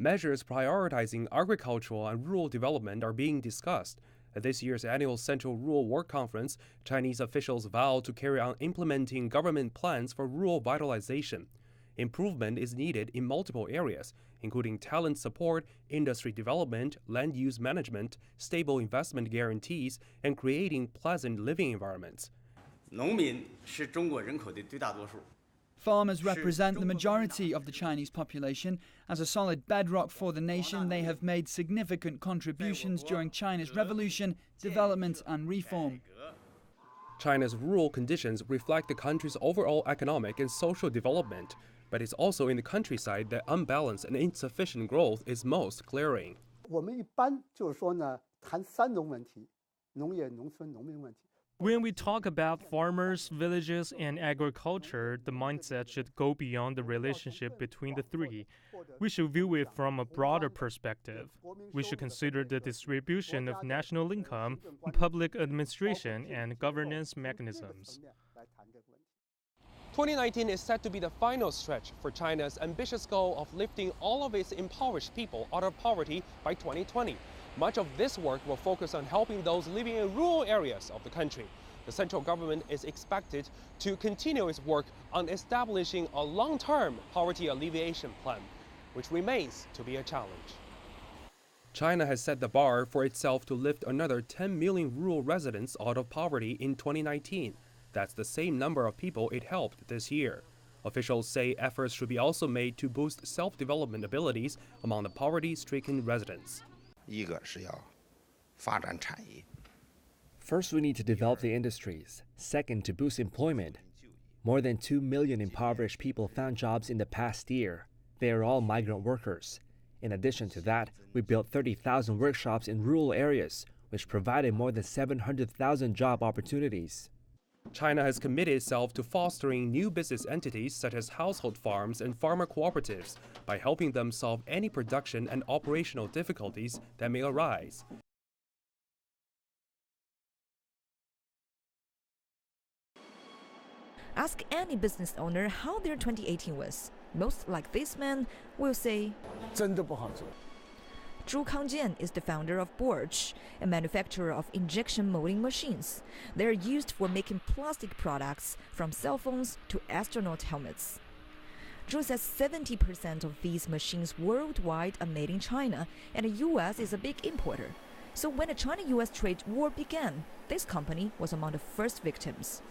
Measures prioritizing agricultural and rural development are being discussed. At this year's annual Central Rural Work Conference, Chinese officials vowed to carry on implementing government plans for rural vitalization. Improvement is needed in multiple areas, including talent support, industry development, land use management, stable investment guarantees, and creating pleasant living environments. 农民是中国人口的最大多数。 Farmers represent the majority of the Chinese population. As a solid bedrock for the nation, they have made significant contributions during China's revolution, development and reform. China's rural conditions reflect the country's overall economic and social development, but it's also in the countryside that unbalanced and insufficient growth is most glaring. 我们一般就是说呢，谈三种问题：农业、农村、农民问题。 When we talk about farmers, villages, and agriculture, the mindset should go beyond the relationship between the three. We should view it from a broader perspective. We should consider the distribution of national income, public administration, and governance mechanisms. 2019 is set to be the final stretch for China's ambitious goal of lifting all of its impoverished people out of poverty by 2020. Much of this work will focus on helping those living in rural areas of the country. The central government is expected to continue its work on establishing a long-term poverty alleviation plan, which remains to be a challenge. China has set the bar for itself to lift another 10 million rural residents out of poverty in 2019. That's the same number of people it helped this year. Officials say efforts should be also made to boost self-development abilities among the poverty-stricken residents. 一个是要发展产业。 First, we need to develop the industries. Second, to boost employment. More than 2 million impoverished people found jobs in the past year. They are all migrant workers. In addition to that, we built 30,000 workshops in rural areas, which provided more than 700,000 job opportunities. China has committed itself to fostering new business entities such as household farms and farmer cooperatives by helping them solve any production and operational difficulties that may arise. Ask any business owner how their 2018 was. Most like this man will say, 真的不好做。 Zhu Kangjian is the founder of Borch, a manufacturer of injection molding machines. They are used for making plastic products, from cell phones to astronaut helmets. Zhu says 70% of these machines worldwide are made in China, and the U.S. is a big importer. So when the China-U.S. trade war began, this company was among the first victims.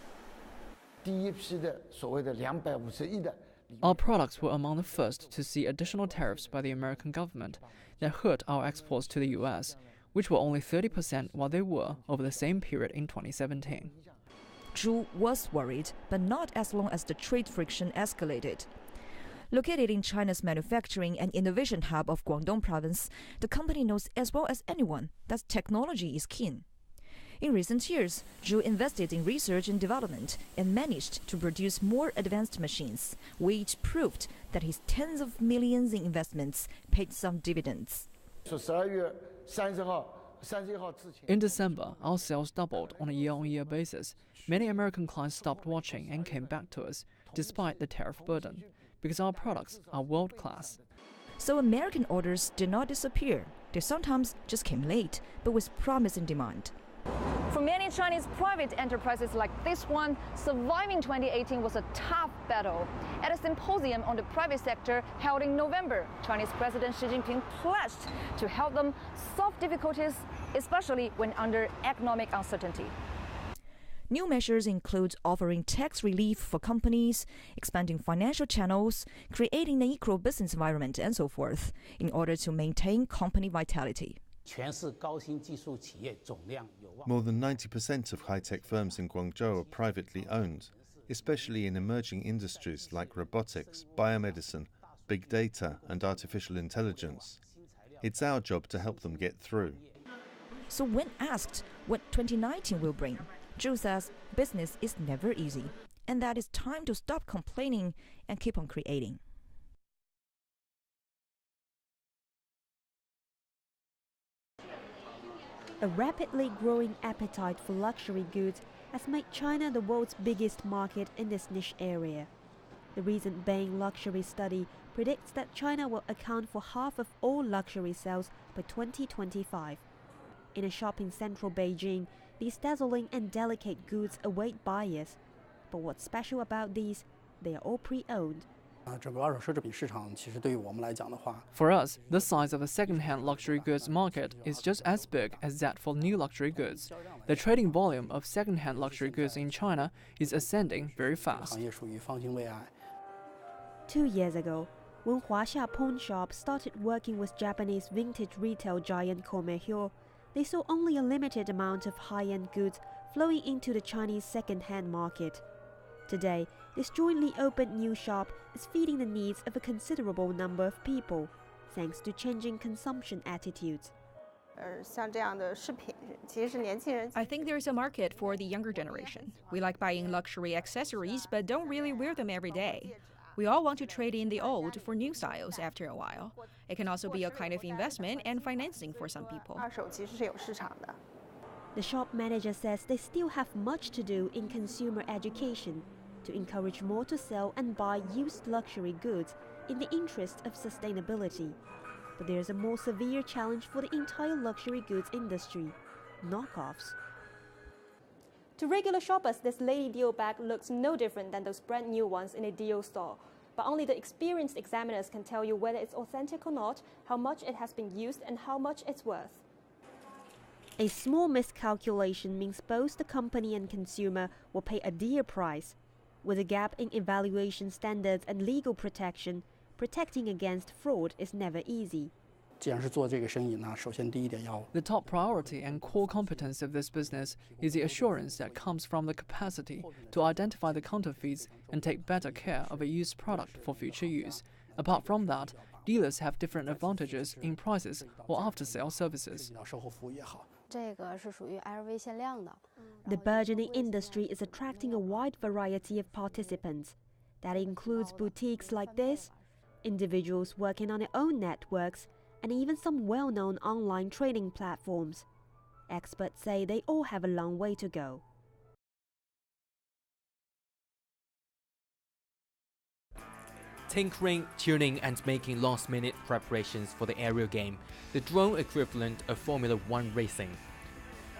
第一批的所谓的250亿的。 Our products were among the first to see additional tariffs by the American government that hurt our exports to the US, which were only 30% what they were over the same period in 2017. Zhu was worried, but not as long as the trade friction escalated. Located in China's manufacturing and innovation hub of Guangdong province, the company knows as well as anyone that technology is keen. In recent years, Zhu invested in research and development and managed to produce more advanced machines, which proved that his tens of millions in investments paid some dividends. In December, our sales doubled on a year-on-year basis. Many American clients stopped watching and came back to us, despite the tariff burden, because our products are world-class. So American orders did not disappear. They sometimes just came late, but with promising demand. For many Chinese private enterprises like this one, surviving 2018 was a tough battle. At a symposium on the private sector held in November, Chinese President Xi Jinping pledged to help them solve difficulties, especially when under economic uncertainty. New measures include offering tax relief for companies, expanding financial channels, creating an equal business environment, and so forth, in order to maintain company vitality. More than 90% of high-tech firms in Guangzhou are privately owned, especially in emerging industries like robotics, biomedicine, big data, and artificial intelligence. It's our job to help them get through. So when asked what 2019 will bring, Zhu says business is never easy, and that it's time to stop complaining and keep on creating. A rapidly growing appetite for luxury goods has made China the world's biggest market in this niche area. The recent Bain luxury study predicts that China will account for half of all luxury sales by 2025. In a shop in central Beijing, these dazzling and delicate goods await buyers. But what's special about these? They are all pre-owned. For us, the size of the second-hand luxury goods market is just as big as that for new luxury goods. The trading volume of second-hand luxury goods in China is ascending very fast. 2 years ago, when Huaxia Pawn Shop started working with Japanese vintage retail giant Komehyou, they saw only a limited amount of high-end goods flowing into the Chinese second-hand market. Today, this jointly opened new shop is feeding the needs of a considerable number of people, thanks to changing consumption attitudes. I think there's a market for the younger generation. We like buying luxury accessories but don't really wear them every day. We all want to trade in the old for new styles after a while. It can also be a kind of investment and financing for some people. The shop manager says they still have much to do in consumer education to encourage more to sell and buy used luxury goods in the interest of sustainability. But there's a more severe challenge for the entire luxury goods industry: knockoffs. To regular shoppers, this Lady Dior bag looks no different than those brand new ones in a Dior store. But only the experienced examiners can tell you whether it's authentic or not, how much it has been used, and how much it's worth. A small miscalculation means both the company and consumer will pay a dear price. With a gap in evaluation standards and legal protection, protecting against fraud is never easy. The top priority and core competence of this business is the assurance that comes from the capacity to identify the counterfeits and take better care of a used product for future use. Apart from that, dealers have different advantages in prices or after-sale services. The burgeoning industry is attracting a wide variety of participants. That includes boutiques like this, individuals working on their own networks, and even some well-known online trading platforms. Experts say they all have a long way to go. Tinkering, tuning and making last-minute preparations for the aerial game, the drone equivalent of Formula One racing.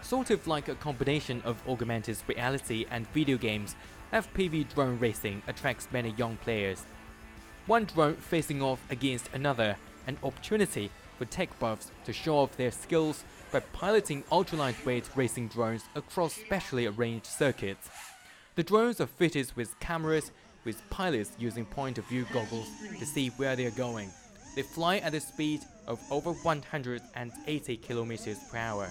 Sort of like a combination of augmented reality and video games, FPV drone racing attracts many young players. One drone facing off against another, an opportunity for tech buffs to show off their skills by piloting ultra-lightweight racing drones across specially arranged circuits. The drones are fitted with cameras, with pilots using point-of-view goggles to see where they are going. They fly at a speed of over 180 kilometers per hour.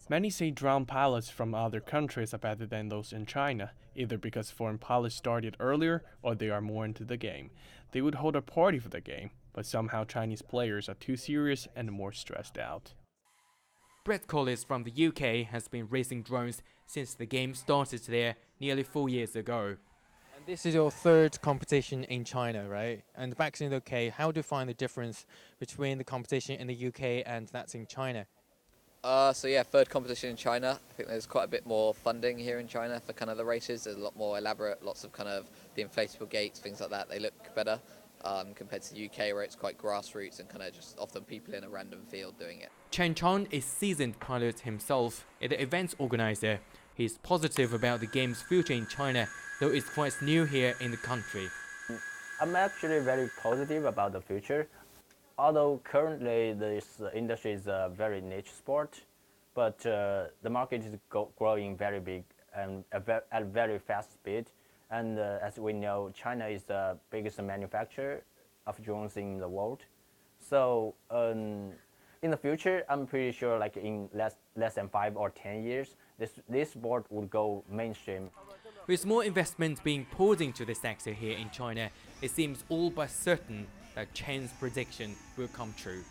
Many say drone pilots from other countries are better than those in China, either because foreign pilots started earlier or they are more into the game. They would hold a party for the game, but somehow Chinese players are too serious and more stressed out. Brett Collis from the UK has been racing drones since the game started there nearly 4 years ago. And this is your third competition in China, right? And back in the UK, how do you find the difference between the competition in the UK and that's in China? So yeah, third competition in China. I think there's quite a bit more funding here in China for kind of the races. There's a lot more elaborate, lots of kind of the inflatable gates, things like that. They look better compared to the UK, where it's quite grassroots and kind of just often people in a random field doing it. Chen Chong is seasoned pilot himself and the event's organizer. He's positive about the game's future in China, though it's quite new here in the country. I'm actually very positive about the future. Although currently this industry is a very niche sport, but the market is growing very big and at a very fast speed. And as we know, China is the biggest manufacturer of drones in the world. So in the future, I'm pretty sure like in less than 5 or 10 years, this sport will go mainstream. With more investment being poured into the sector here in China, it seems all but certain that Chen's prediction will come true.